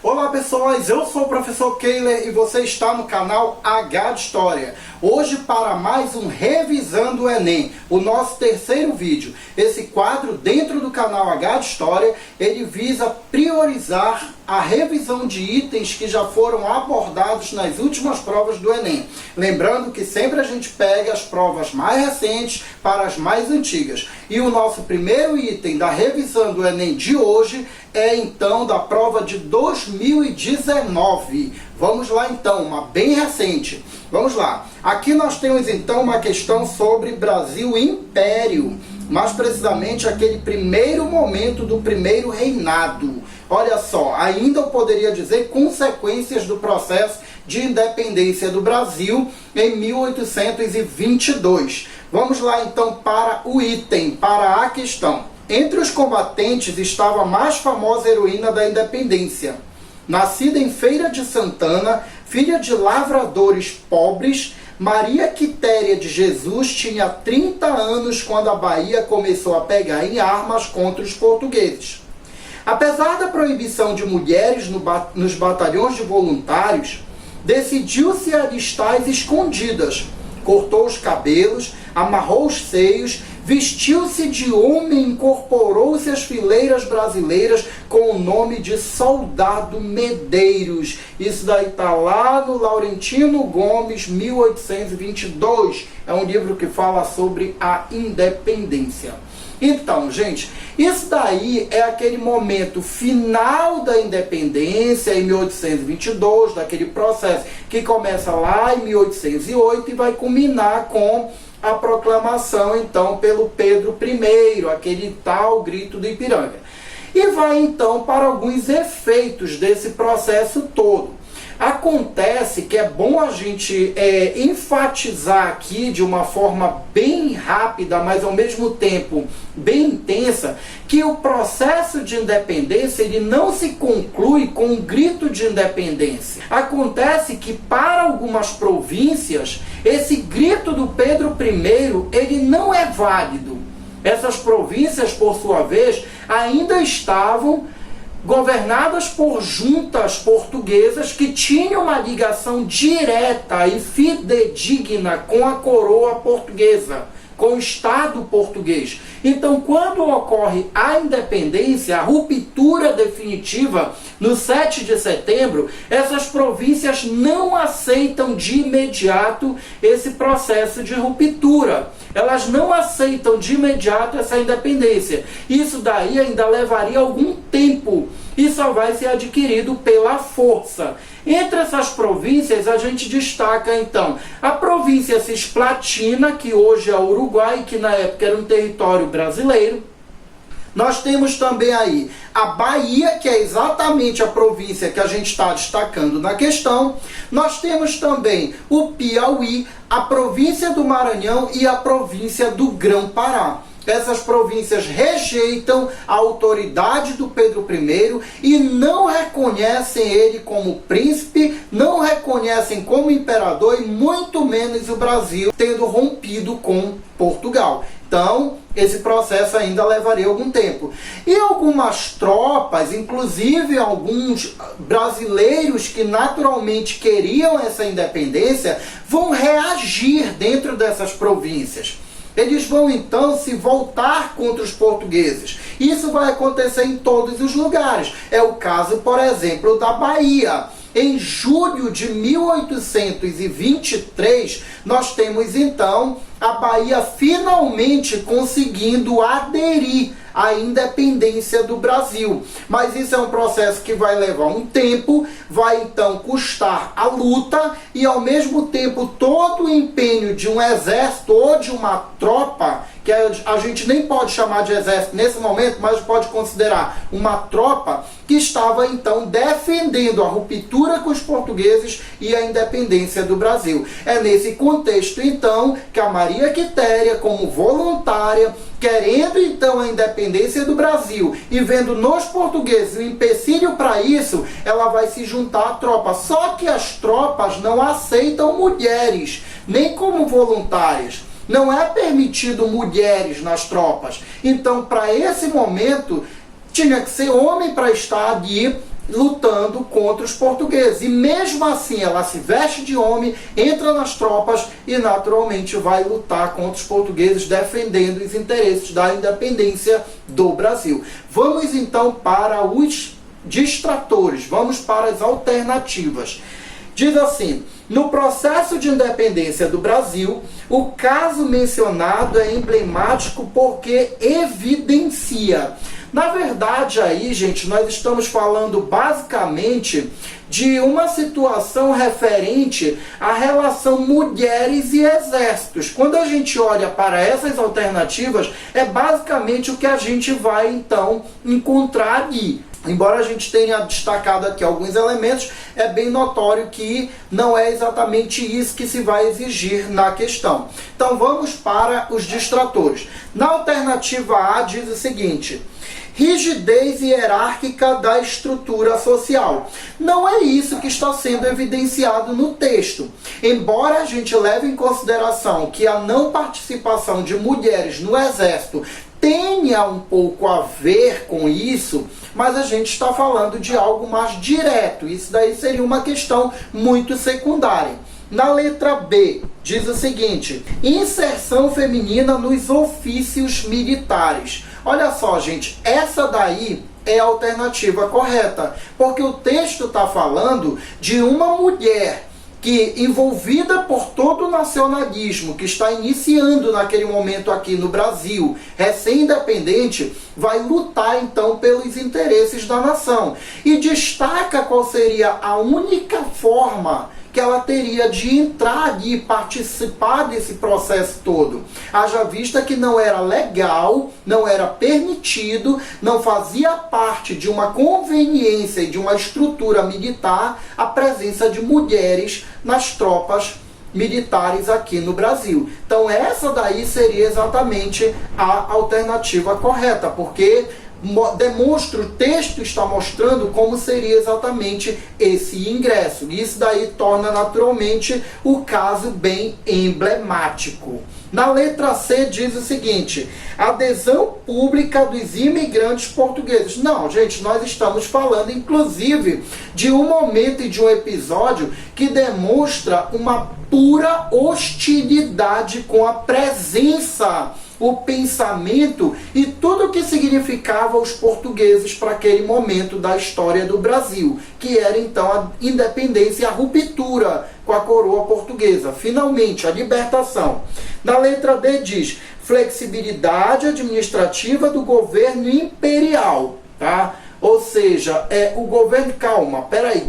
Olá pessoas, eu sou o professor Keiler e você está no canal H de História. Hoje para mais um Revisando o Enem, o nosso terceiro vídeo. Esse quadro dentro do canal H de História, ele visa priorizar a revisão de itens que já foram abordados nas últimas provas do Enem. Lembrando que sempre a gente pega as provas mais recentes para as mais antigas. E o nosso primeiro item da revisão do Enem de hoje é então da prova de 2019. Vamos lá então, uma bem recente. Vamos lá. Aqui nós temos então uma questão sobre Brasil Império. Mais precisamente aquele primeiro momento do primeiro reinado. Olha só, ainda eu poderia dizer consequências do processo de independência do Brasil em 1822. Vamos lá então para o item, para a questão. Entre os combatentes estava a mais famosa heroína da independência. Nascida em Feira de Santana, filha de lavradores pobres, Maria Quitéria de Jesus tinha 30 anos quando a Bahia começou a pegar em armas contra os portugueses. Apesar da proibição de mulheres nos batalhões de voluntários, decidiu-se alistar às escondidas, cortou os cabelos, amarrou os seios, vestiu-se de homem e incorporou-se às fileiras brasileiras com o nome de Soldado Medeiros. Isso daí está lá no Laurentino Gomes, 1822. É um livro que fala sobre a independência. Então, gente, isso daí é aquele momento final da independência, em 1822, daquele processo que começa lá em 1808 e vai culminar com a proclamação, então, pelo Pedro I, aquele tal grito do Ipiranga. E vai, então, para alguns efeitos desse processo todo. Acontece que é bom a gente enfatizar aqui de uma forma bem rápida, mas ao mesmo tempo bem intensa, que o processo de independência ele não se conclui com um grito de independência. Acontece que para algumas províncias, esse grito do Pedro I, ele não é válido. Essas províncias, por sua vez, ainda estavam governadas por juntas portuguesas que tinham uma ligação direta e fidedigna com a coroa portuguesa, com o Estado português. Então, quando ocorre a independência, a ruptura definitiva, no 7 de setembro, essas províncias não aceitam de imediato esse processo de ruptura. Elas não aceitam de imediato essa independência. Isso daí ainda levaria algum tempo e só vai ser adquirido pela força. Entre essas províncias, a gente destaca, então, a província Cisplatina, que hoje é o Uruguai, que na época era um território brasileiro. Nós temos também aí a Bahia, que é exatamente a província que a gente está destacando na questão. Nós temos também o Piauí, a província do Maranhão e a província do Grão-Pará. Essas províncias rejeitam a autoridade do Pedro I e não reconhecem ele como príncipe, não reconhecem como imperador e muito menos o Brasil tendo rompido com Portugal. Então, esse processo ainda levaria algum tempo. E algumas tropas, inclusive alguns brasileiros que naturalmente queriam essa independência, vão reagir dentro dessas províncias. Eles vão então se voltar contra os portugueses. Isso vai acontecer em todos os lugares. É o caso, por exemplo, da Bahia. Em julho de 1823, nós temos então a Bahia finalmente conseguindo aderir à independência do Brasil. Mas isso é um processo que vai levar um tempo, vai então custar a luta e ao mesmo tempo todo o empenho de um exército ou de uma tropa, que a gente nem pode chamar de exército nesse momento, mas pode considerar uma tropa que estava então defendendo a ruptura com os portugueses e a independência do Brasil. É nesse contexto então que a Maria Quitéria, como voluntária, querendo então a independência do Brasil e vendo nos portugueses um empecilho para isso, ela vai se juntar à tropa. Só que as tropas não aceitam mulheres, nem como voluntárias. Não é permitido mulheres nas tropas. Então, para esse momento, tinha que ser homem para estar ali lutando contra os portugueses. E mesmo assim ela se veste de homem, entra nas tropas e naturalmente vai lutar contra os portugueses, defendendo os interesses da independência do Brasil. Vamos então para os distratores, vamos para as alternativas. Diz assim: no processo de independência do Brasil, o caso mencionado é emblemático porque evidencia. Na verdade, aí, gente, nós estamos falando basicamente de uma situação referente à relação mulheres e exércitos. Quando a gente olha para essas alternativas, é basicamente o que a gente vai, então, encontrar ali. Embora a gente tenha destacado aqui alguns elementos, é bem notório que não é exatamente isso que se vai exigir na questão. Então vamos para os distratores. Na alternativa A diz o seguinte: rigidez hierárquica da estrutura social. Não é isso que está sendo evidenciado no texto. Embora a gente leve em consideração que a não participação de mulheres no exército tenha um pouco a ver com isso, mas a gente está falando de algo mais direto. Isso daí seria uma questão muito secundária. Na letra B, diz o seguinte: inserção feminina nos ofícios militares. Olha só, gente, essa daí é a alternativa correta, porque o texto está falando de uma mulher que, envolvida por todo o nacionalismo que está iniciando naquele momento aqui no Brasil, recém-independente, vai lutar então pelos interesses da nação. E destaca qual seria a única forma que ela teria de entrar ali e participar desse processo todo. Haja vista que não era legal, não era permitido, não fazia parte de uma conveniência e de uma estrutura militar a presença de mulheres nas tropas militares aqui no Brasil. Então essa daí seria exatamente a alternativa correta, porque demonstra, o texto está mostrando como seria exatamente esse ingresso. Isso daí torna naturalmente o caso bem emblemático. Na letra C diz o seguinte: adesão pública dos imigrantes portugueses. Não, gente, nós estamos falando inclusive de um momento e de um episódio que demonstra uma pura hostilidade com a presença, o pensamento e tudo o que significava os portugueses para aquele momento da história do Brasil, que era então a independência e a ruptura com a coroa portuguesa, finalmente a libertação. Na letra D diz: flexibilidade administrativa do governo imperial, tá? Ou seja, o governo,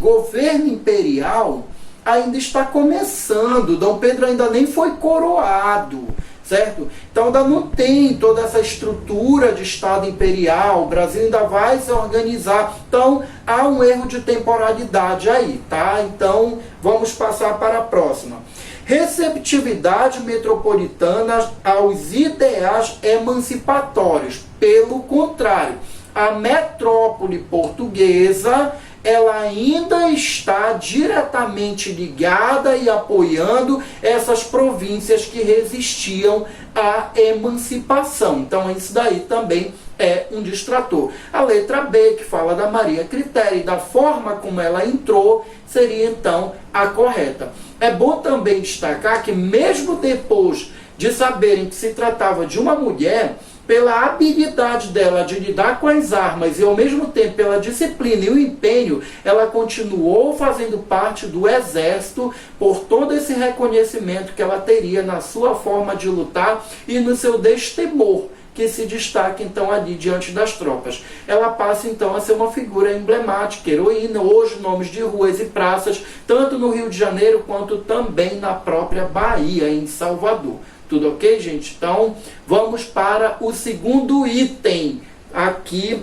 governo imperial ainda está começando, Dom Pedro ainda nem foi coroado, certo? Então ainda não tem toda essa estrutura de Estado imperial, o Brasil ainda vai se organizar, então há um erro de temporalidade aí, tá? Então vamos passar para a próxima. Receptividade metropolitana aos ideais emancipatórios. Pelo contrário, a metrópole portuguesa, ela ainda está diretamente ligada e apoiando essas províncias que resistiam à emancipação. Então isso daí também é um distrator. A letra B, que fala da Maria Quitéria e da forma como ela entrou, seria então a correta. É bom também destacar que mesmo depois de saberem que se tratava de uma mulher, pela habilidade dela de lidar com as armas e ao mesmo tempo pela disciplina e o empenho, ela continuou fazendo parte do exército por todo esse reconhecimento que ela teria na sua forma de lutar e no seu destemor, que se destaca então ali diante das tropas. Ela passa então a ser uma figura emblemática, heroína, hoje nomes de ruas e praças, tanto no Rio de Janeiro quanto também na própria Bahia, em Salvador. Tudo ok, gente? Então, vamos para o segundo item aqui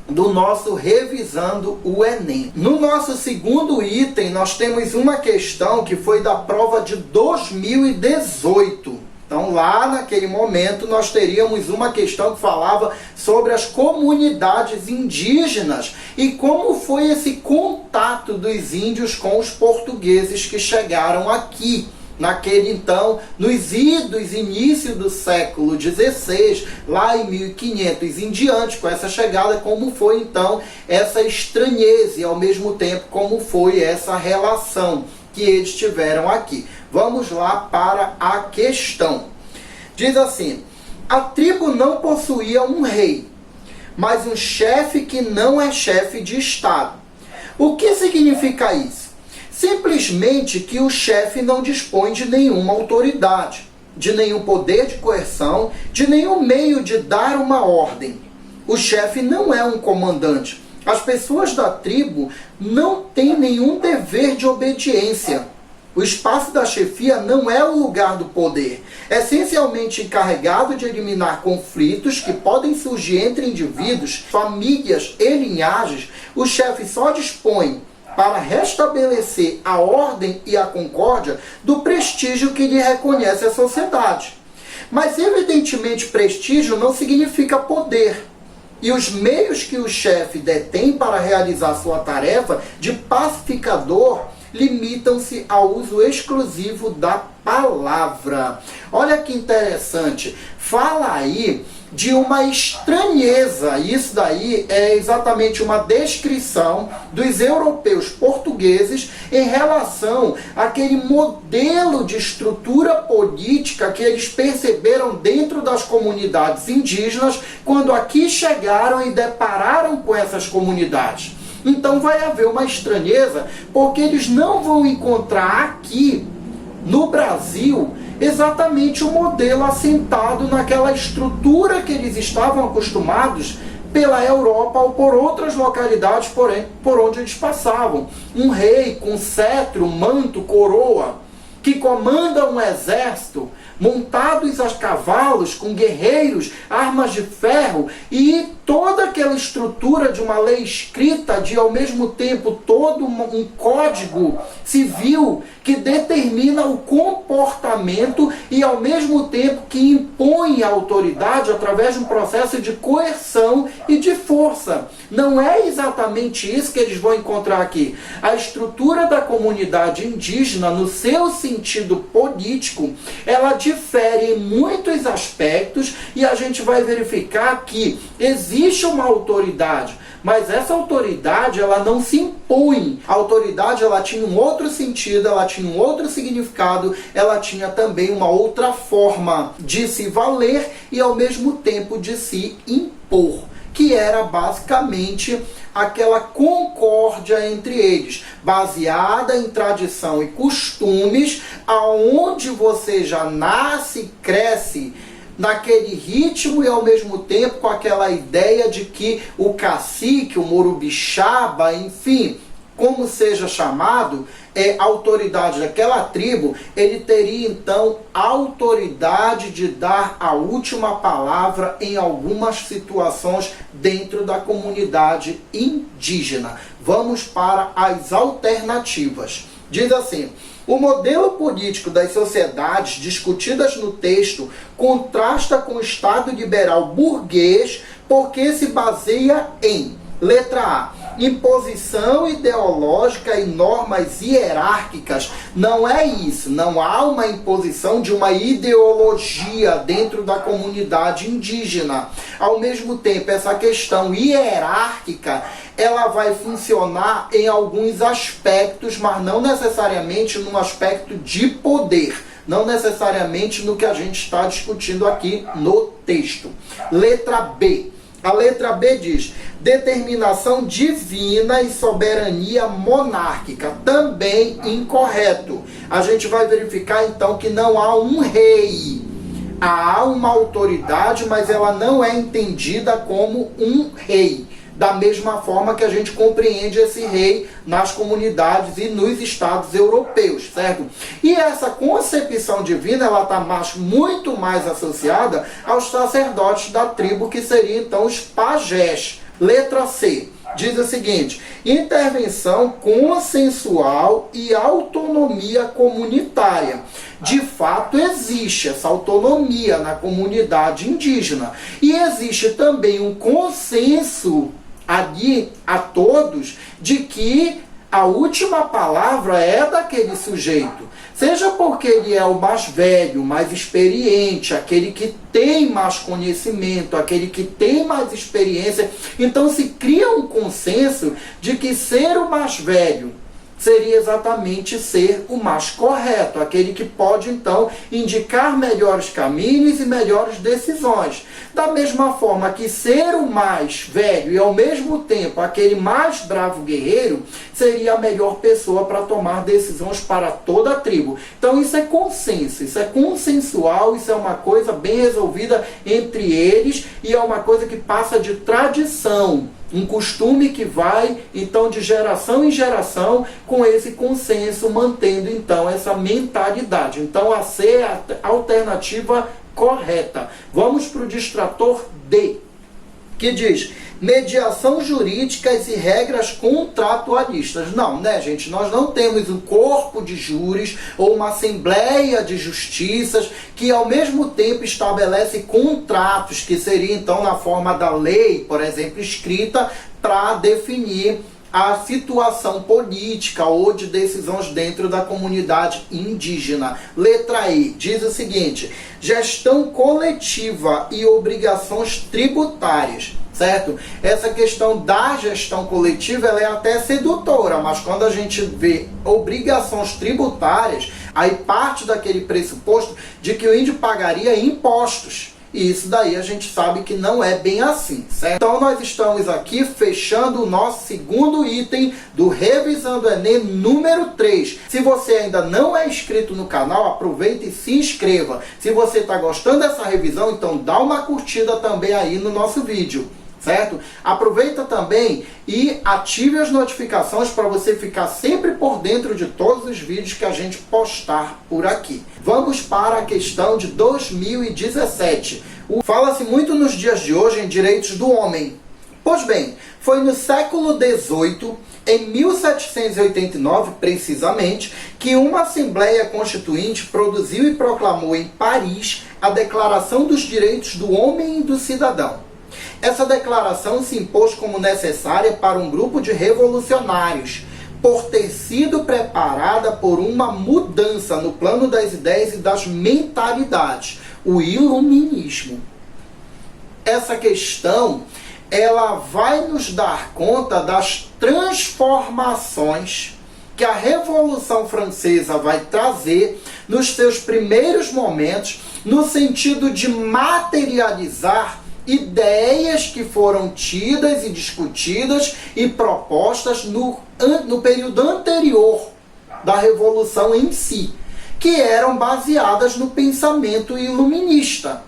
do nosso Revisando o Enem. No nosso segundo item, nós temos uma questão que foi da prova de 2018. Então, lá naquele momento, nós teríamos uma questão que falava sobre as comunidades indígenas e como foi esse contato dos índios com os portugueses que chegaram aqui. naquele então, nos início do século XVI, lá em 1500 em diante, com essa chegada, como foi então essa estranheza e ao mesmo tempo como foi essa relação que eles tiveram aqui. Vamos lá para a questão. Diz assim: a tribo não possuía um rei, mas um chefe que não é chefe de Estado. O que significa isso? Simplesmente que o chefe não dispõe de nenhuma autoridade, de nenhum poder de coerção, de nenhum meio de dar uma ordem. O chefe não é um comandante. As pessoas da tribo não têm nenhum dever de obediência. O espaço da chefia não é o lugar do poder. Essencialmente encarregado de eliminar conflitos que podem surgir entre indivíduos, famílias e linhagens, o chefe só dispõe para restabelecer a ordem e a concórdia do prestígio que lhe reconhece a sociedade. Mas, evidentemente, prestígio não significa poder. E os meios que o chefe detém para realizar sua tarefa de pacificador limitam-se ao uso exclusivo da palavra. Olha que interessante. Fala aí de uma estranheza. Isso daí é exatamente uma descrição dos europeus portugueses em relação àquele modelo de estrutura política que eles perceberam dentro das comunidades indígenas quando aqui chegaram e depararam com essas comunidades. Então vai haver uma estranheza, porque eles não vão encontrar aqui no Brasil exatamente o modelo assentado naquela estrutura que eles estavam acostumados pela Europa ou por outras localidades por onde eles passavam. Um rei com cetro, manto, coroa, que comanda um exército, montados a cavalos, com guerreiros, armas de ferro e toda aquela estrutura de uma lei escrita, de ao mesmo tempo todo um código civil que determina o comportamento e ao mesmo tempo que impõe a autoridade através de um processo de coerção e de força. Não é exatamente isso que eles vão encontrar aqui. A estrutura da comunidade indígena, no seu sentido político, ela difere em muitos aspectos e a gente vai verificar que existe uma autoridade, mas essa autoridade ela não se impõe. A autoridade ela tinha um outro sentido, ela tinha um outro significado, ela tinha também uma outra forma de se valer e ao mesmo tempo de se impor, que era basicamente aquela concórdia entre eles, baseada em tradição e costumes, aonde você já nasce, cresce naquele ritmo e ao mesmo tempo com aquela ideia de que o cacique, o morubixaba, enfim, como seja chamado, autoridade daquela tribo, ele teria então autoridade de dar a última palavra em algumas situações dentro da comunidade indígena. Vamos para as alternativas. Diz assim: o modelo político das sociedades discutidas no texto contrasta com o Estado liberal burguês porque se baseia em, letra A, imposição ideológica e normas hierárquicas. Não é isso, não há uma imposição de uma ideologia dentro da comunidade indígena. Ao mesmo tempo, essa questão hierárquica, ela vai funcionar em alguns aspectos, mas não necessariamente num aspecto de poder, não necessariamente no que a gente está discutindo aqui no texto. Letra B. A letra B diz: determinação divina e soberania monárquica. Também incorreto. A gente vai verificar então que não há um rei. Há uma autoridade, mas ela não é entendida como um rei. Da mesma forma que a gente compreende esse rei nas comunidades e nos estados europeus, certo? E essa concepção divina, ela está muito mais associada aos sacerdotes da tribo, que seriam então os pajés. Letra C. Diz o seguinte: intervenção consensual e autonomia comunitária. De fato, existe essa autonomia na comunidade indígena. E existe também um consenso ali a todos de que a última palavra é daquele sujeito. Seja porque ele é o mais velho, mais experiente, aquele que tem mais conhecimento, aquele que tem mais experiência. Então se cria um consenso de que ser o mais velho seria exatamente ser o mais correto, aquele que pode, então, indicar melhores caminhos e melhores decisões. Da mesma forma que ser o mais velho e, ao mesmo tempo, aquele mais bravo guerreiro, seria a melhor pessoa para tomar decisões para toda a tribo. Então, isso é consenso, isso é consensual, isso é uma coisa bem resolvida entre eles e é uma coisa que passa de tradição. Um costume que vai, então, de geração em geração com esse consenso, mantendo, então, essa mentalidade. Então, a C é a alternativa correta. Vamos para o distrator D, que diz mediação jurídicas e regras contratualistas. Não, né, gente? Nós não temos um corpo de júris ou uma assembleia de justiças que, ao mesmo tempo, estabelece contratos, que seria, então, na forma da lei, por exemplo, escrita para definir a situação política ou de decisões dentro da comunidade indígena. Letra E diz o seguinte: gestão coletiva e obrigações tributárias. Certo? Essa questão da gestão coletiva, ela é até sedutora, mas quando a gente vê obrigações tributárias, aí parte daquele pressuposto de que o índio pagaria impostos. E isso daí a gente sabe que não é bem assim, certo? Então nós estamos aqui fechando o nosso segundo item do Revisando Enem número 3. Se você ainda não é inscrito no canal, aproveita e se inscreva. Se você está gostando dessa revisão, então dá uma curtida também aí no nosso vídeo. Certo? Aproveita também e ative as notificações para você ficar sempre por dentro de todos os vídeos que a gente postar por aqui. Vamos para a questão de 2017. Fala-se muito nos dias de hoje em direitos do homem. Pois bem, foi no século XVIII, em 1789 precisamente, que uma Assembleia Constituinte produziu e proclamou em Paris a Declaração dos Direitos do Homem e do Cidadão. Essa declaração se impôs como necessária para um grupo de revolucionários, por ter sido preparada por uma mudança no plano das ideias e das mentalidades, o iluminismo. Essa questão, ela vai nos dar conta das transformações que a Revolução Francesa vai trazer nos seus primeiros momentos, no sentido de materializar ideias que foram tidas e discutidas e propostas no período anterior da Revolução em si, que eram baseadas no pensamento iluminista.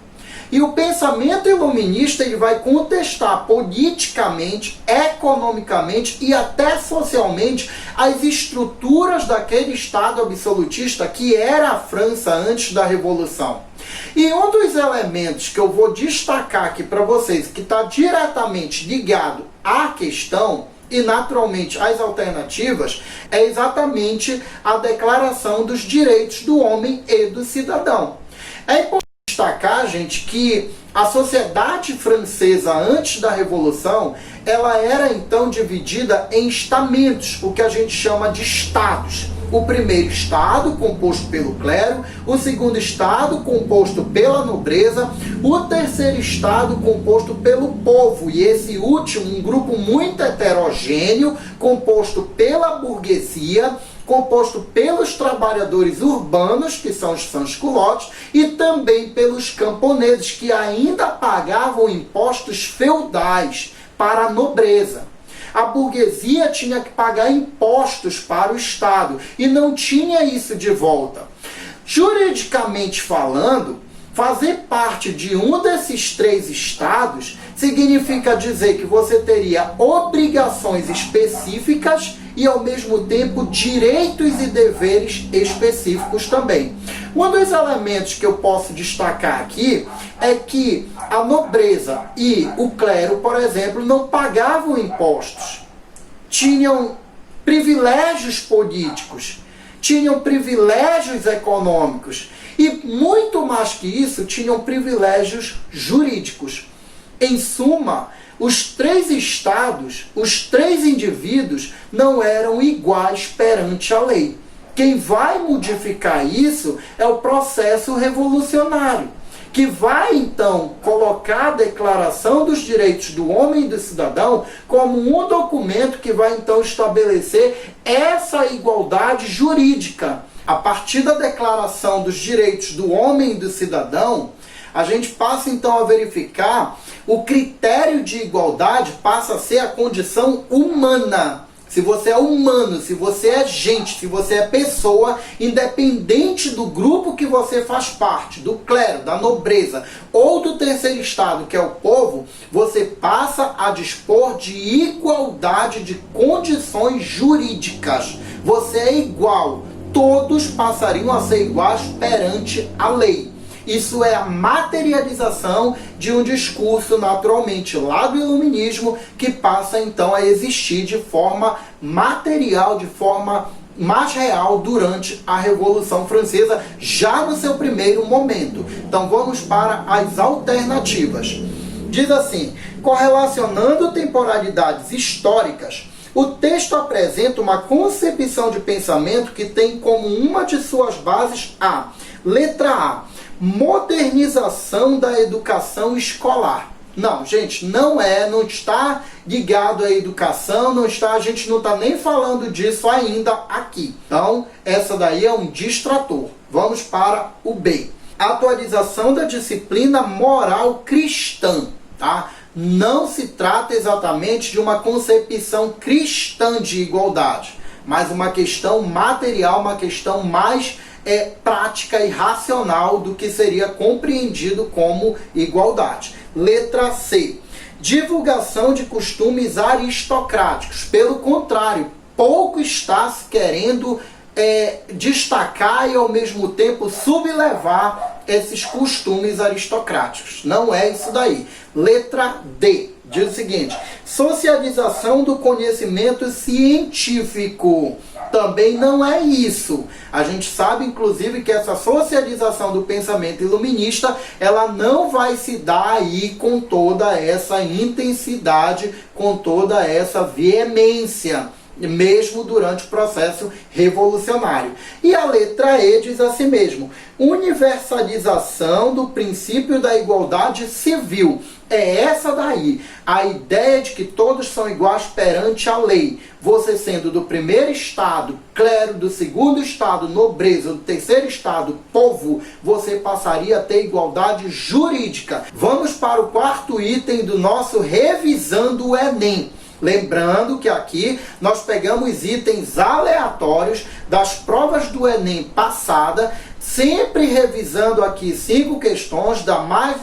E o pensamento iluminista, ele vai contestar politicamente, economicamente e até socialmente as estruturas daquele Estado absolutista que era a França antes da Revolução. E um dos elementos que eu vou destacar aqui para vocês, que está diretamente ligado à questão e naturalmente às alternativas, é exatamente a Declaração dos Direitos do Homem e do Cidadão. É importante destacar, gente, que a sociedade francesa antes da Revolução, ela era então dividida em estamentos, o que a gente chama de estados. O primeiro estado, composto pelo clero, o segundo estado, composto pela nobreza, o terceiro estado, composto pelo povo, e esse último, um grupo muito heterogêneo, composto pela burguesia, composto pelos trabalhadores urbanos, que são os sans-culottes, e também pelos camponeses, que ainda pagavam impostos feudais para a nobreza. A burguesia tinha que pagar impostos para o Estado e não tinha isso de volta. Juridicamente falando, fazer parte de um desses três estados significa dizer que você teria obrigações específicas e, ao mesmo tempo, direitos e deveres específicos também. Um dos elementos que eu posso destacar aqui é que a nobreza e o clero, por exemplo, não pagavam impostos. Tinham privilégios políticos, tinham privilégios econômicos e, muito mais que isso, tinham privilégios jurídicos. Em suma, os 3 estados, os 3 indivíduos não eram iguais perante a lei. Quem vai modificar isso é o processo revolucionário, que vai então colocar a Declaração dos Direitos do Homem e do Cidadão como um documento que vai então estabelecer essa igualdade jurídica. A partir da Declaração dos Direitos do Homem e do Cidadão, a gente passa então a verificar o critério de igualdade passa a ser a condição humana. Se você é humano, se você é gente, se você é pessoa, independente do grupo que você faz parte, do clero, da nobreza ou do terceiro estado, que é o povo, você passa a dispor de igualdade de condições jurídicas. Você é igual. Todos passariam a ser iguais perante a lei. Isso é a materialização de um discurso naturalmente lá do iluminismo que passa então a existir de forma material, de forma mais real durante a Revolução Francesa, já no seu primeiro momento. Então vamos para as alternativas. Diz assim: correlacionando temporalidades históricas, o texto apresenta uma concepção de pensamento que tem como uma de suas bases a letra A, modernização da educação escolar. Não, gente, não está ligado à educação, a gente não está nem falando disso ainda aqui. Então, essa daí é um distrator. Vamos para o B. Atualização da disciplina moral cristã, tá? Não se trata exatamente de uma concepção cristã de igualdade, mas uma questão material, uma questão mais prática e racional do que seria compreendido como igualdade. Letra C. Divulgação de costumes aristocráticos. Pelo contrário, pouco está se querendo destacar e ao mesmo tempo sublevar esses costumes aristocráticos. Não é isso daí. Letra D. Diz o seguinte: socialização do conhecimento científico. Também não é isso. A gente sabe, inclusive, que essa socialização do pensamento iluminista, ela não vai se dar aí com toda essa intensidade, com toda essa veemência, mesmo durante o processo revolucionário. E a letra E diz assim mesmo: universalização do princípio da igualdade civil. É essa daí, a ideia de que todos são iguais perante a lei. Você sendo do primeiro estado, clero, do segundo estado, nobreza, do terceiro estado, povo, você passaria a ter igualdade jurídica. Vamos para o 4º item do nosso Revisando o Enem. Lembrando que aqui nós pegamos itens aleatórios das provas do Enem passada, sempre revisando aqui 5 questões da mais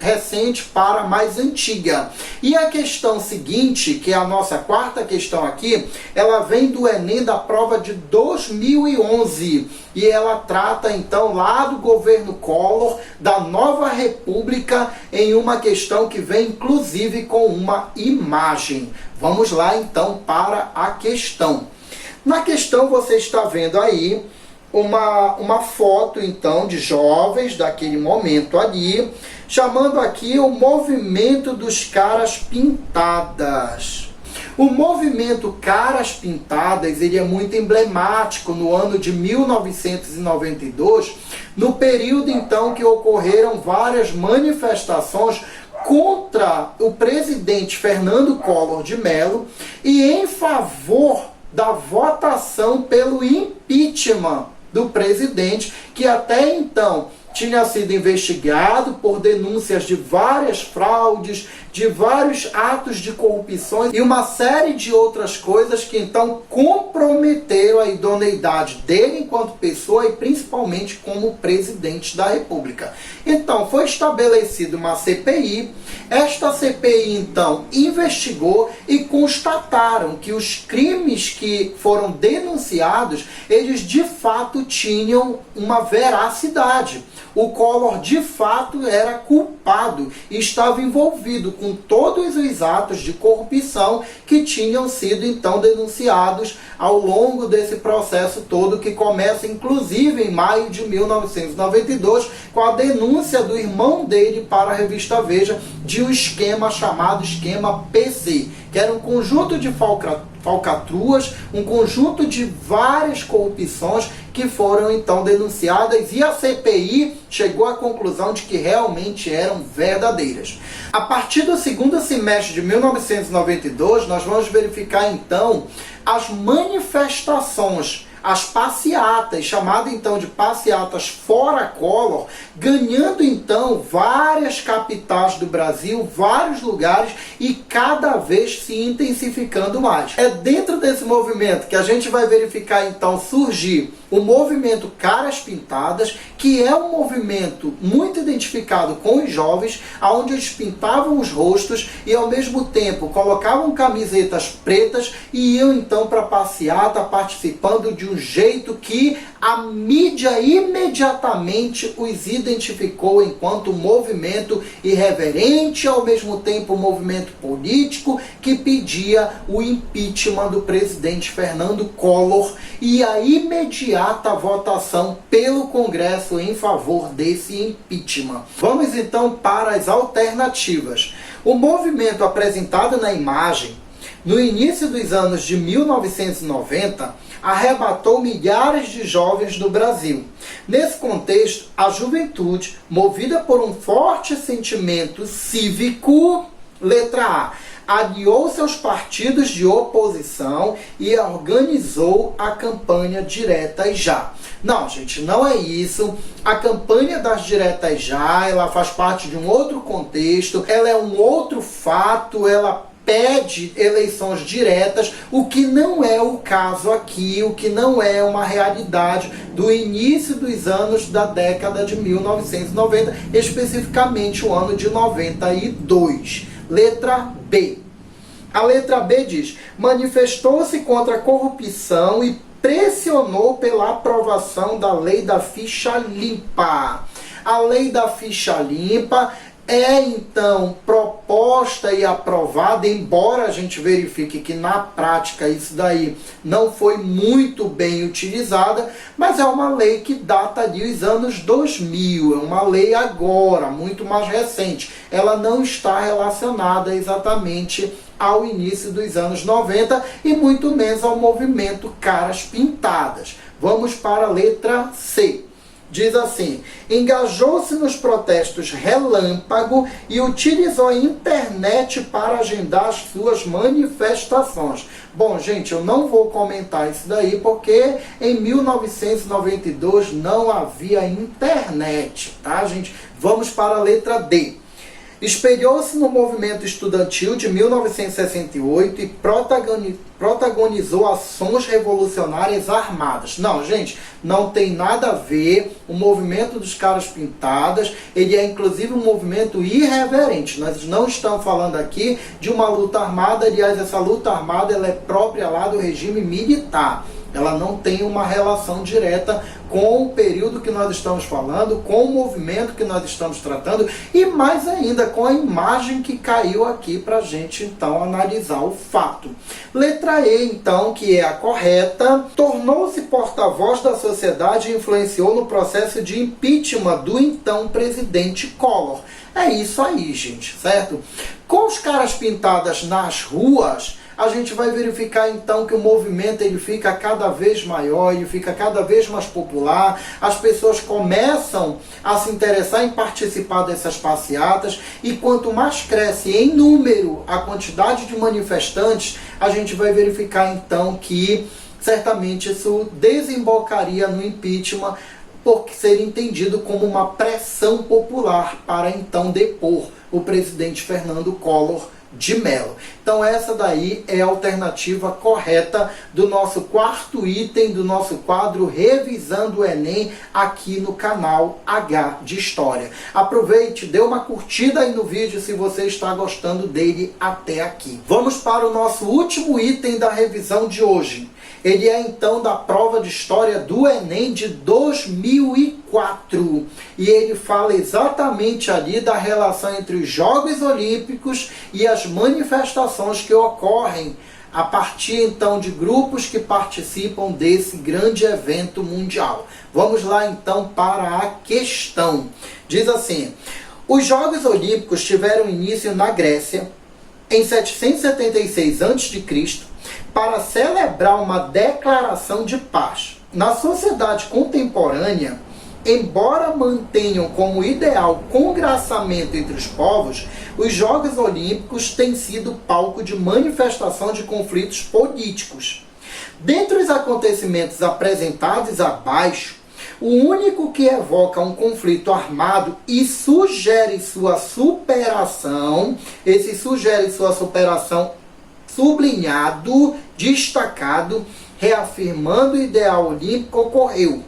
recente para a mais antiga. E a questão seguinte, que é a nossa 4ª questão aqui, ela vem do Enem da prova de 2011 e ela trata então lá do governo Collor, da nova república, em uma questão que vem inclusive com uma imagem. Vamos lá então para a questão. Na questão você está vendo aí uma foto então de jovens daquele momento ali, chamando aqui o movimento dos caras pintadas. O movimento Caras Pintadas, ele é muito emblemático no ano de 1992, no período então que ocorreram várias manifestações contra o presidente Fernando Collor de Mello e em favor da votação pelo impeachment do presidente, que até então tinha sido investigado por denúncias de várias fraudes, de vários atos de corrupção e uma série de outras coisas que então comprometeram a idoneidade dele enquanto pessoa e principalmente como presidente da República. Então foi estabelecida uma CPI, esta CPI então investigou e constataram que os crimes que foram denunciados, eles de fato tinham uma veracidade. O Collor de fato era culpado e estava envolvido com todos os atos de corrupção que tinham sido então denunciados ao longo desse processo todo, que começa inclusive em maio de 1992, com a denúncia do irmão dele para a revista Veja de um esquema chamado esquema PC, que era um conjunto de falcatruas, um conjunto de várias corrupções que foram então denunciadas, e a CPI chegou à conclusão de que realmente eram verdadeiras. A partir do segundo semestre de 1992, nós vamos verificar então as manifestações, as passeatas, chamada então de passeatas fora Collor, ganhando então várias capitais do Brasil, vários lugares, e cada vez se intensificando mais. É dentro desse movimento que a gente vai verificar então surgir o movimento Caras Pintadas, que é um movimento muito identificado com os jovens, onde eles pintavam os rostos e ao mesmo tempo colocavam camisetas pretas e iam então para a passeata participando de um jeito que a mídia imediatamente os identificou enquanto movimento irreverente, ao mesmo tempo movimento político que pedia o impeachment do presidente Fernando Collor e a imediata votação pelo Congresso em favor desse impeachment. Vamos então para as alternativas. O movimento apresentado na imagem, no início dos anos de 1990, arrebatou milhares de jovens do Brasil. Nesse contexto, a juventude, movida por um forte sentimento cívico, letra A, aliou-se aos partidos de oposição e organizou a campanha Diretas Já. Não, gente, não é isso. A campanha das Diretas Já, ela faz parte de um outro contexto, ela é um outro fato, ela pede eleições diretas, o que não é o caso aqui, o que não é uma realidade do início dos anos da década de 1990, especificamente o ano de 92. Letra B. A letra B diz: manifestou-se contra a corrupção e pressionou pela aprovação da lei da ficha limpa. A lei da ficha limpa é então proposta e aprovada, embora a gente verifique que na prática isso daí não foi muito bem utilizada, mas é uma lei que data dos anos 2000, é uma lei agora, muito mais recente. Ela não está relacionada exatamente ao início dos anos 90 e muito menos ao movimento Caras Pintadas. Vamos para a letra C. Diz assim: engajou-se nos protestos relâmpago e utilizou a internet para agendar as suas manifestações. Bom, gente, eu não vou comentar isso daí porque em 1992 não havia internet, tá, gente? Vamos para a letra D. Espelhou-se no movimento estudantil de 1968 e protagonizou ações revolucionárias armadas. Não, gente, não tem nada a ver. O movimento dos Caras Pintadas, ele é inclusive um movimento irreverente. Nós não estamos falando aqui de uma luta armada. Aliás, essa luta armada ela é própria lá do regime militar. Ela não tem uma relação direta com o período que nós estamos falando, com o movimento que nós estamos tratando e mais ainda com a imagem que caiu aqui para a gente então analisar o fato. Letra E, então, que é a correta, tornou-se porta-voz da sociedade e influenciou no processo de impeachment do então presidente Collor. É isso aí, gente, certo? Com os Caras Pintadas nas ruas, a gente vai verificar então que o movimento ele fica cada vez maior, ele fica cada vez mais popular, as pessoas começam a se interessar em participar dessas passeatas e quanto mais cresce em número a quantidade de manifestantes, a gente vai verificar então que certamente isso desembocaria no impeachment, por ser entendido como uma pressão popular para então depor o presidente Fernando Collor de Mello. Então essa daí é a alternativa correta do nosso quarto item do nosso quadro Revisando o Enem aqui no canal H de História. Aproveite, dê uma curtida aí no vídeo se você está gostando dele até aqui. Vamos para o nosso último item da revisão de hoje. Ele é então da prova de história do Enem de 2004. E ele fala exatamente ali da relação entre os Jogos Olímpicos e as manifestações que ocorrem a partir então de grupos que participam desse grande evento mundial. Vamos lá então para a questão. Diz assim: os Jogos Olímpicos tiveram início na Grécia em 776 a.C. para celebrar uma declaração de paz. Na sociedade contemporânea, embora mantenham como ideal congraçamento entre os povos, os Jogos Olímpicos têm sido palco de manifestação de conflitos políticos. Dentre os acontecimentos apresentados abaixo, o único que evoca um conflito armado e sugere sua superação, esse sugere sua superação sublinhado, destacado, reafirmando o ideal olímpico, ocorreu.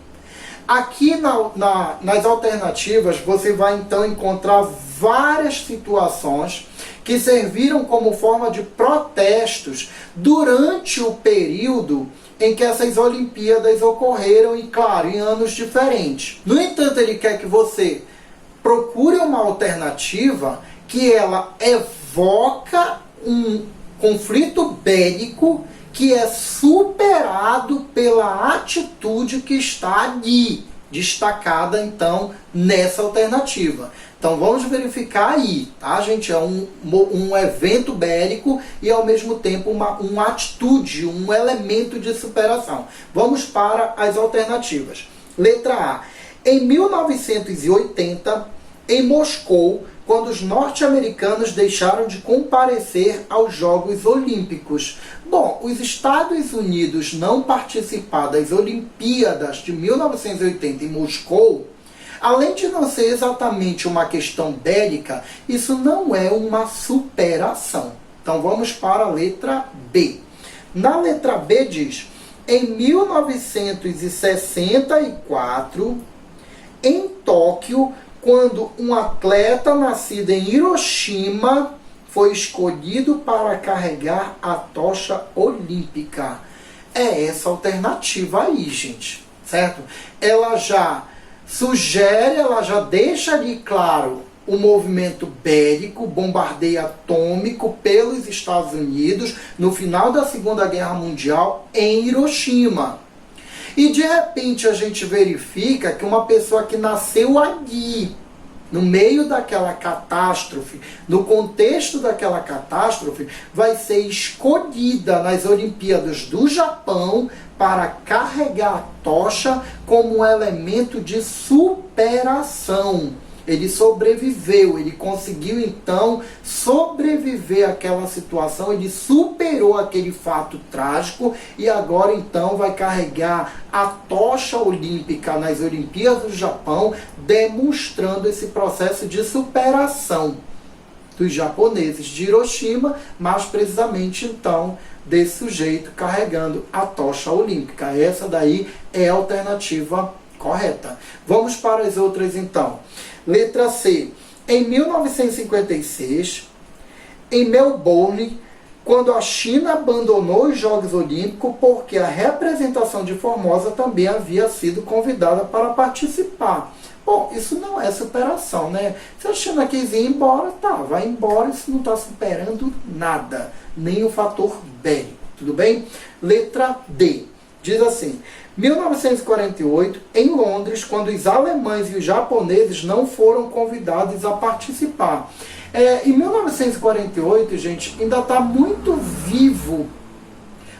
Aqui nas alternativas você vai então encontrar várias situações que serviram como forma de protestos durante o período em que essas Olimpíadas ocorreram e, claro, em anos diferentes. No entanto, ele quer que você procure uma alternativa que ela evoca um conflito bélico que é superado pela atitude que está ali, destacada então nessa alternativa. Então vamos verificar aí, tá, gente? É um evento bélico e ao mesmo tempo uma atitude, um elemento de superação. Vamos para as alternativas. Letra A. Em 1980, em Moscou, quando os norte-americanos deixaram de comparecer aos Jogos Olímpicos. Bom, os Estados Unidos não participar das Olimpíadas de 1980 em Moscou, além de não ser exatamente uma questão bélica, isso não é uma superação. Então vamos para a letra B. Na letra B diz: em 1964, em Tóquio, quando um atleta nascido em Hiroshima foi escolhido para carregar a tocha olímpica. É essa alternativa aí, gente, certo? Ela já sugere, ela já deixa ali claro o movimento bélico, bombardeio atômico pelos Estados Unidos no final da Segunda Guerra Mundial em Hiroshima. E de repente a gente verifica que uma pessoa que nasceu ali, no meio daquela catástrofe, no contexto daquela catástrofe, vai ser escolhida nas Olimpíadas do Japão para carregar a tocha como um elemento de superação. Ele sobreviveu, ele conseguiu então sobreviver àquela situação, ele superou aquele fato trágico e agora então vai carregar a tocha olímpica nas Olimpíadas do Japão, demonstrando esse processo de superação dos japoneses de Hiroshima, mais precisamente então desse sujeito carregando a tocha olímpica. Essa daí é a alternativa correta. Vamos para as outras então. Letra C. Em 1956, em Melbourne, quando a China abandonou os Jogos Olímpicos porque a representação de Formosa também havia sido convidada para participar. Bom, isso não é superação, né? Se a China quis ir embora, tá, vai embora, isso não está superando nada, nem o fator bélico, tudo bem? Letra D. Diz assim: 1948, em Londres, quando os alemães e os japoneses não foram convidados a participar. Em 1948, gente, ainda está muito vivo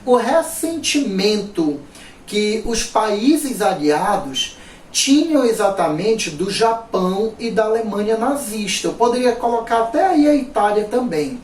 o ressentimento que os países aliados tinham exatamente do Japão e da Alemanha nazista. Eu poderia colocar até aí a Itália também.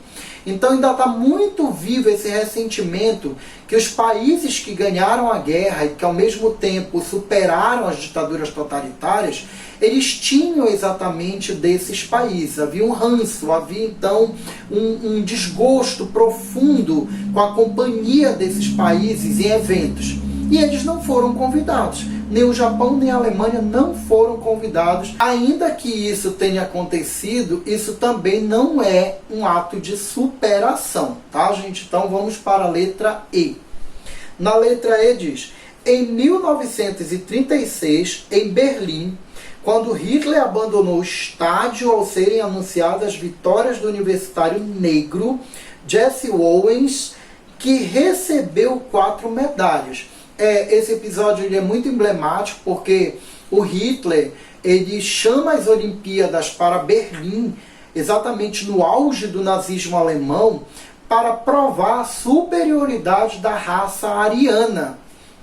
Então ainda está muito vivo esse ressentimento que os países que ganharam a guerra e que ao mesmo tempo superaram as ditaduras totalitárias, eles tinham exatamente desses países. Havia um ranço, havia então um desgosto profundo com a companhia desses países em eventos. E eles não foram convidados. Nem o Japão nem a Alemanha não foram convidados. Ainda que isso tenha acontecido, isso também não é um ato de superação, tá, gente? Então vamos para a letra E. Na letra E diz: em 1936, em Berlim, quando Hitler abandonou o estádio ao serem anunciadas as vitórias do universitário negro Jesse Owens, que recebeu 4 medalhas. Esse episódio ele é muito emblemático porque o Hitler ele chama as Olimpíadas para Berlim, exatamente no auge do nazismo alemão, para provar a superioridade da raça ariana.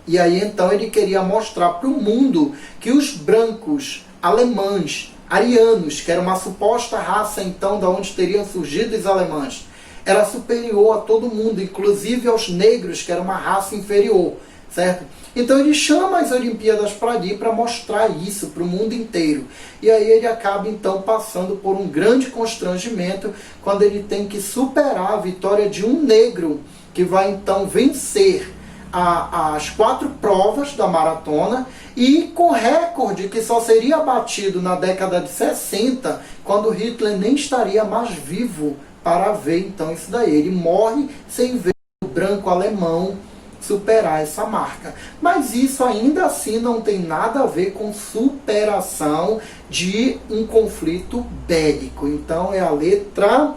E aí então ele queria mostrar para o mundo que os brancos alemães, arianos, que era uma suposta raça então da onde teriam surgido os alemães, era superior a todo mundo, inclusive aos negros, que era uma raça inferior, certo? Então ele chama as Olimpíadas para ali para mostrar isso para o mundo inteiro. E aí ele acaba então passando por um grande constrangimento quando ele tem que superar a vitória de um negro que vai então vencer as 4 provas da maratona e com recorde que só seria batido na década de 60, quando Hitler nem estaria mais vivo para ver então isso daí. Ele morre sem ver o branco alemão superar essa marca. Mas isso ainda assim não tem nada a ver com superação de um conflito bélico. Então é a letra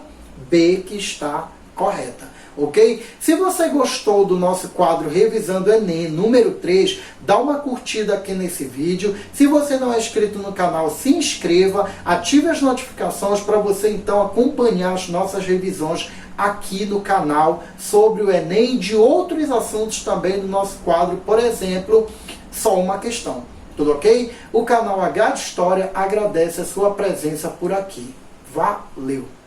B que está correta. Ok? Se você gostou do nosso quadro Revisando Enem número 3, dá uma curtida aqui nesse vídeo. Se você não é inscrito no canal, se inscreva, ative as notificações para você então acompanhar as nossas revisões aqui no canal sobre o Enem e de outros assuntos também do nosso quadro, por exemplo, Só Uma Questão. Tudo ok? O canal H de História agradece a sua presença por aqui. Valeu!